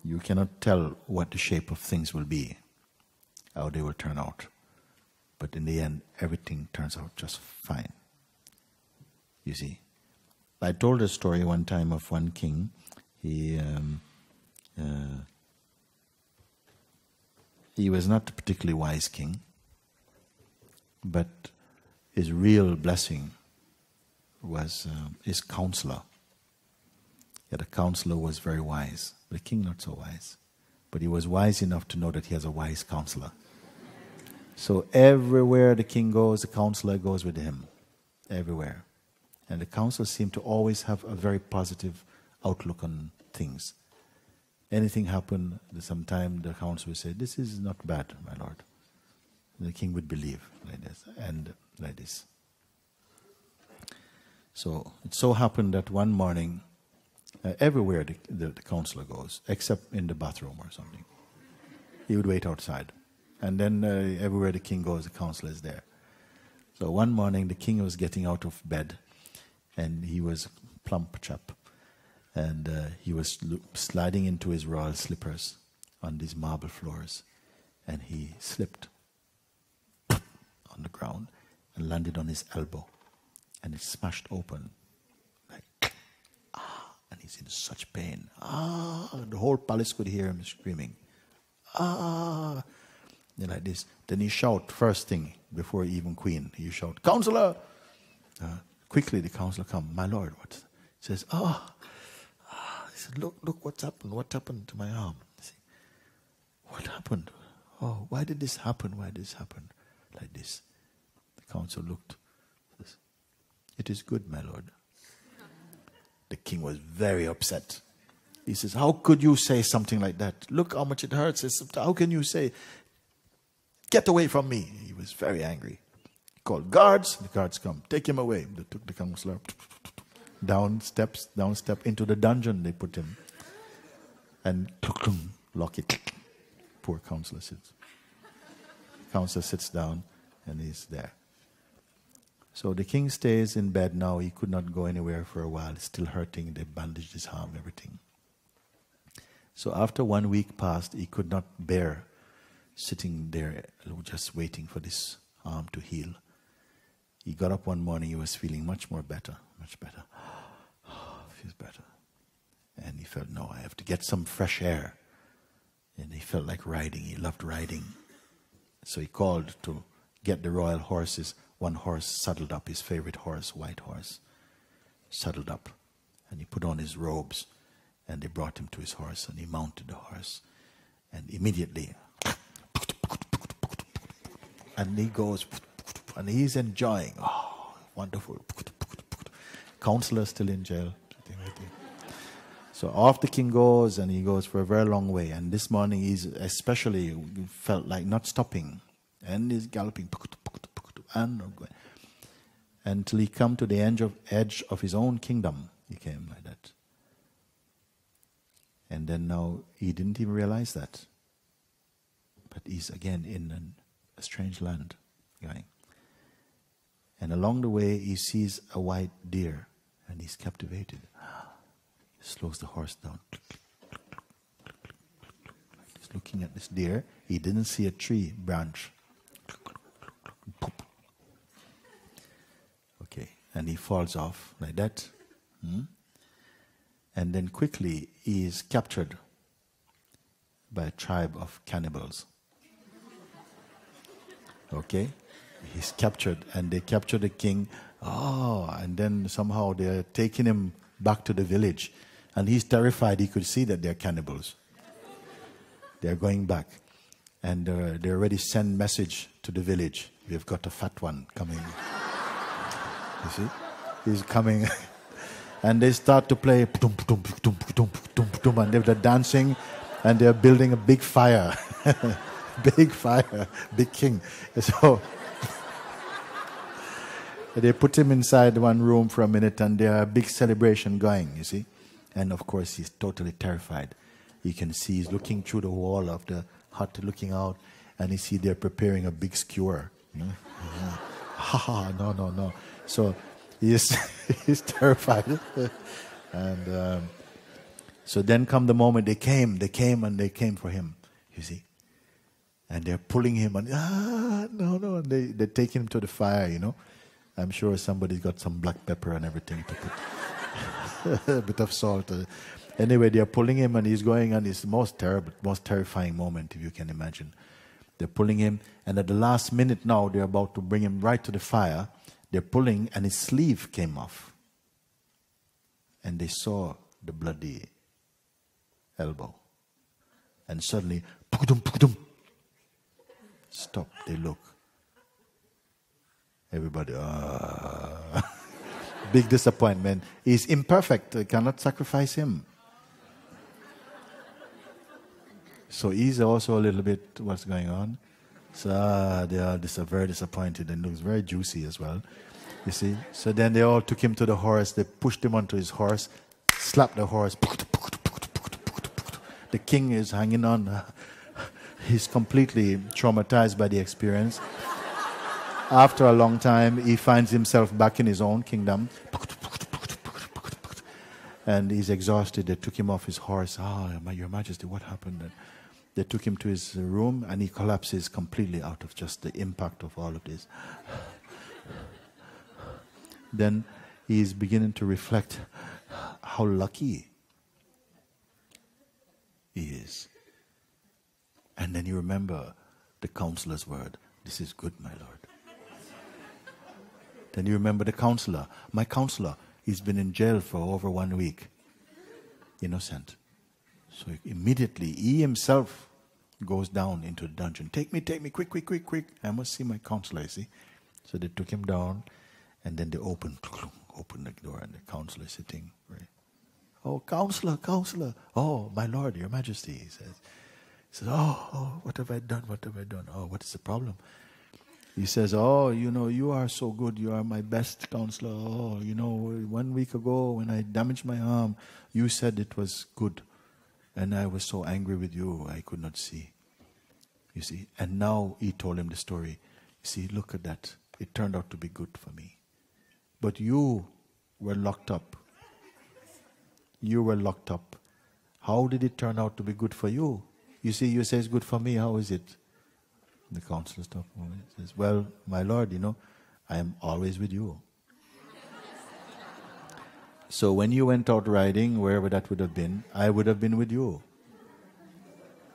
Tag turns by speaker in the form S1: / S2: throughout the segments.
S1: You cannot tell what the shape of things will be, how they will turn out. But in the end, everything turns out just fine. You see? I told a story one time of one king. He was not a particularly wise king, but his real blessing was his counselor. Yeah, the counselor was very wise. The king not so wise. But he was wise enough to know that he has a wise counselor. So everywhere the king goes, the counselor goes with him. Everywhere. And the counselor seemed to always have a very positive outlook on things. Anything happened, sometime the counselor would say, "This is not bad, my lord." And the king would believe like this, and like this. So it so happened that one morning, everywhere the counselor goes, except in the bathroom or something, he would wait outside. And then everywhere the king goes, the counselor is there. So one morning the king was getting out of bed, and he was a plump chap. And he was sliding into his royal slippers on these marble floors. And he slipped on the ground and landed on his elbow. And it smashed open. Like, and he's in such pain. The whole palace could hear him screaming. And like this. Then he shout, first thing, before even queen, he shout, "Counselor!" Quickly the counselor come, "My lord," what? He says, He said, look what's happened. What happened to my arm? See, what happened? Oh, why did this happen? Why did this happen? Like this. The counselor looked. Says, "It is good, my lord." The king was very upset. He says, "How could you say something like that? Look how much it hurts. How can you say, get away from me?" He was very angry. He called guards. The guards come. "Take him away." They took the counselor down step into the dungeon. They put him. And lock it. Poor counselor sits. Counselor sits down and he's there. So the king stays in bed now. He could not go anywhere for a while. It's still hurting. They bandaged his arm, everything. So after 1 week passed, he could not bear sitting there just waiting for this arm to heal. He got up one morning. He was feeling much better. Feels better. And he felt, no, I have to get some fresh air. And he felt like riding. He loved riding. So he called to get the royal horses. One horse saddled up, his favorite horse, white horse, saddled up. And he put on his robes. And they brought him to his horse. And he mounted the horse. And immediately, and he goes, and he's enjoying. Oh, wonderful. Counselor still in jail. So off the king goes, and he goes for a very long way. And this morning he's especially felt like not stopping. And he's galloping. And until he come to the edge of his own kingdom. He came like that. And then now he didn't even realize that. But he's again in a strange land going. And along the way he sees a white deer. And he's captivated. He slows the horse down. He's looking at this deer. He didn't see a tree branch. Okay. And he falls off like that. And then quickly he is captured by a tribe of cannibals. Okay? He's captured, and they capture the king. And then somehow they're taking him back to the village. And he's terrified. He could see that they're cannibals. They're going back. And they already send message to the village. We've got a fat one coming. You see? He's coming. And they start to play. And they're dancing. And they're building a big fire. Big fire. Big king. So they put him inside one room for a minute, and there's a big celebration going, you see. And of course, he's totally terrified. You can see he's looking through the wall of the hut, looking out, and you see they're preparing a big skewer. You know? No. So he's terrified. And So then come the moment they came for him, you see. And they're pulling him and, no. They take him to the fire, you know. I'm sure somebody's got some black pepper and everything to put a bit of salt. Anyway, they're pulling him and he's going on his most terrible, most terrifying moment, if you can imagine. They're pulling him, and at the last minute now, they're about to bring him right to the fire. They're pulling, and his sleeve came off. And they saw the bloody elbow. And suddenly, stop, they look. Everybody, big disappointment. He's imperfect, they cannot sacrifice him. So he's also a little bit, what's going on? So they are very disappointed, and looks very juicy as well. You see? So then they all took him to the horse, they pushed him onto his horse, slapped the horse. The king is hanging on. He's completely traumatized by the experience. After a long time, he finds himself back in his own kingdom. And he's exhausted. They took him off his horse. Your Majesty, what happened? And they took him to his room, and he collapses completely out of just the impact of all of this. Then he's beginning to reflect how lucky he is. And then you remember the counselor's word, "This is good, my Lord." Then you remember the counselor. My counselor, he's been in jail for over 1 week. Innocent. So immediately, he himself goes down into the dungeon. Take me, quick. I must see my counselor, you see. So they took him down, and then they opened the door, and the counselor is sitting. Right? Oh, counselor. Oh, my Lord, Your Majesty, he says. He says, oh, what have I done? Oh, what is the problem? He says, oh, you are so good. You are my best counselor. Oh, 1 week ago when I damaged my arm, you said it was good. And I was so angry with you, I could not see. You see? And now he told him the story. You see, look at that. It turned out to be good for me. But you were locked up. How did it turn out to be good for you? You see, you say it's good for me. How is it? The counselor stopped. He says, well, my Lord, I am always with you. So when you went out riding, wherever that would have been, I would have been with you.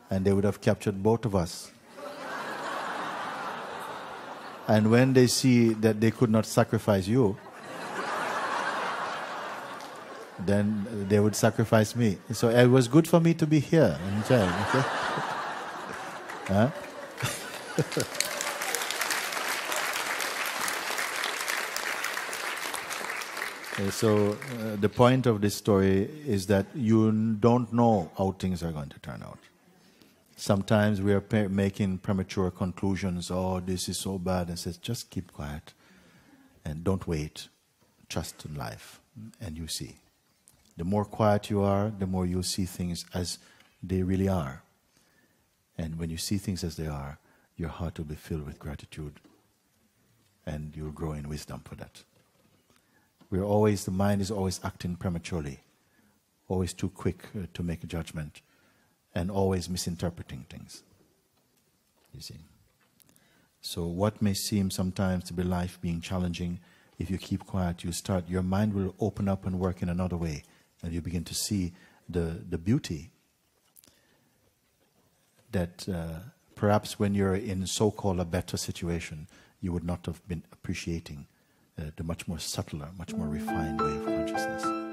S1: And they would have captured both of us. And when they see that they could not sacrifice you, then they would sacrifice me. So it was good for me to be here in jail. Okay? Huh? So the point of this story is that you don't know how things are going to turn out. Sometimes we are making premature conclusions. Oh, this is so bad. And says, just keep quiet and don't wait. Trust in life, and you see. The more quiet you are, the more you'll see things as they really are. And when you see things as they are, your heart will be filled with gratitude, and you'll grow in wisdom for that. The mind is always acting prematurely, always too quick to make a judgment, and always misinterpreting things. You see. So what may seem sometimes to be life being challenging, if you keep quiet, your mind will open up and work in another way, and you begin to see the beauty that perhaps when you're in so-called a better situation, you would not have been appreciating the much more subtler, much more refined way of consciousness.